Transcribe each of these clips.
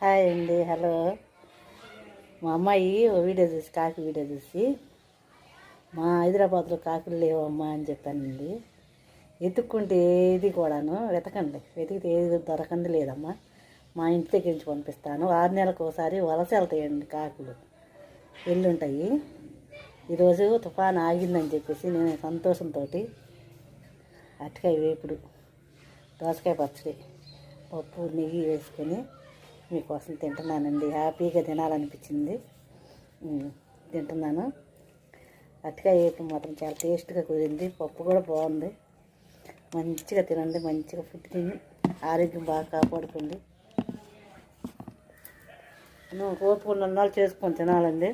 Hi అండి, hello. మా అమ్మాయి వీడియో చూసి కాకి వీడియో చూసి మా హైదరాబాద్లో కాకులు లేవమ్మా అని చెప్పానండి. వెతుక్కుంటే ఏది కూడాను వెతకండి, వెతికితే ఏది దొరకండి లేదమ్మా. మా ఇంటి దగ్గర నుంచి పంపిస్తాను. 6 నెలలకు ఒకసారి వలస వెళ్తాయండి కాకులు, వెళ్ళుంటాయి. ఈరోజు తుఫాను ఆగిందని చెప్పేసి నేను సంతోషంతో అరటికాయ వేపుడు, దోసకాయ పచ్చడి, పప్పు నెయ్యి వేసుకొని మీకోసం తింటున్నానండి. హ్యాపీగా తినాలనిపించింది, తింటున్నాను. అరటికాయ వేపుడు మాత్రం చాలా టేస్ట్గా కుదిరింది. పప్పు కూడా బాగుంది. మంచిగా తినండి, మంచిగా ఫుడ్ తిని ఆరోగ్యం బాగా కాపాడుకోండి. కోరుకున్న నాళ్ళు చేసుకొని తినాలండి.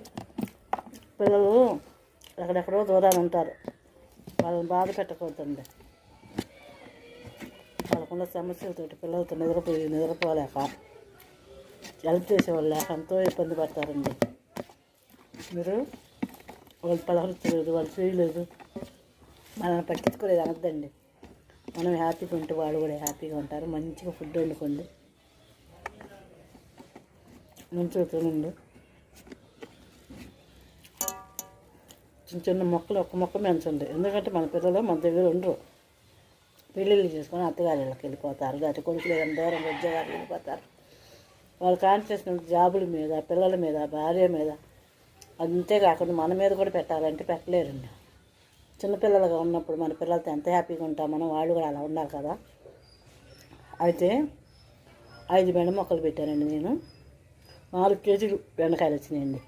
పిల్లలు ఎక్కడెక్కడో దూరాలు ఉంటారు, వాళ్ళని బాధ పెట్టకూడదండి. వాళ్ళకున్న సమస్యలతోటి పిల్లలతో నిద్రపోలేక హెల్ప్ చేసేవాళ్ళు లేక ఎంతో ఇబ్బంది పడతారండి. మీరు వాళ్ళు పలకరించలేదు, వాళ్ళు చేయలేదు, మనల్ని పట్టించుకోలేదు అనద్దండి. మనం హ్యాపీగా ఉంటే వాళ్ళు కూడా హ్యాపీగా ఉంటారు. మంచిగా ఫుడ్ వండుకోండి, మంచిగా తినండి. చిన్న చిన్న మొక్కలు ఒక్క మొక్క పెంచండి. ఎందుకంటే మన పిల్లలు మన దగ్గర ఉండరు. పెళ్ళిళ్ళు చేసుకొని అత్తగారికి వెళ్ళిపోతారు, అటు కొడుకులు ఏదైనా దూరం ఉద్యోగాలు వెళ్ళిపోతారు. వాళ్ళు కాన్సన్ట్రేషన్ జాబుల మీద, పిల్లల మీద, భార్య మీద, అంతేకాకుండా మన మీద కూడా పెట్టాలంటే పెట్టలేరండి. చిన్నపిల్లలుగా ఉన్నప్పుడు మన పిల్లలతో ఎంత హ్యాపీగా ఉంటాం మనం, వాళ్ళు కూడా అలా ఉండాలి కదా. అయితే 5 బెండ మొక్కలు పెట్టానండి నేను. 4 కేజీలు బెండకాయలు వచ్చినాయండి.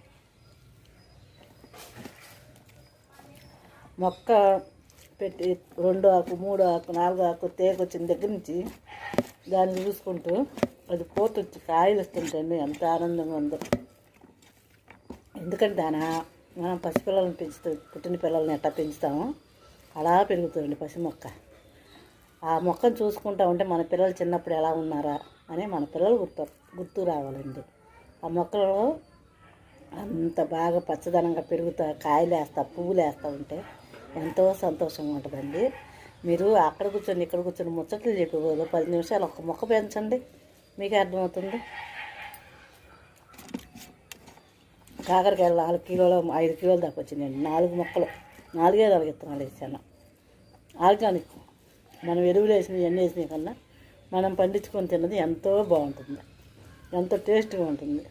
మొక్క పెట్టి 2 ఆకు, 3 ఆకు, 4 ఆకు తేగ వచ్చిన దగ్గర నుంచి దాన్ని చూసుకుంటూ అది పూత వచ్చి కాయలు వస్తుంటండి, ఎంత ఆనందంగా ఉందో. ఎందుకంటే మనం పసిపిల్లలను పుట్టిన పిల్లల్ని ఎట్లా పెంచుతామో అలా పెరుగుతుందండి పసి మొక్క. ఆ మొక్కను చూసుకుంటా ఉంటే మన పిల్లలు చిన్నప్పుడు ఎలా ఉన్నారా అని మన పిల్లలు గుర్తు రావాలండి. ఆ మొక్కలో అంత బాగా పచ్చదనంగా పెరుగుతా, కాయలు వేస్తా, పువ్వులు వేస్తూ ఉంటే ఎంతో సంతోషంగా ఉంటుందండి. మీరు అక్కడ కూర్చొని ఇక్కడ కూర్చొని ముచ్చట్లు చెప్పేవాళ్ళు 10 నిమిషాలు ఒక మొక్క పెంచండి, మీకే అర్థమవుతుంది. కాకరకాయలు 4 కిలోలు 5 కిలోలు దాకా వచ్చినాయండి. 4 మొక్కలు, 4 విత్తనాలు వేసాను. ఆర్గానిక్, మనం ఎరువులు వేసినవి ఎన్ని వేసినాయి కన్నా మనం పండించుకొని తిన్నది ఎంతో బాగుంటుంది, ఎంతో టేస్ట్గా ఉంటుంది.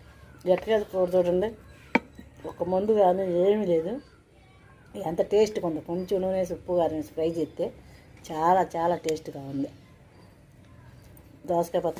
ఎట్టగా కూర చూడండి, ఒక మందు కానీ ఏమీ లేదు, ఎంత టేస్ట్గా ఉంది. కొంచెం నూనె వేసి ఉప్పు గారం వేసి ఫ్రై చేస్తే చాలా చాలా టేస్ట్గా ఉంది. దోసకాయ పచ్చడి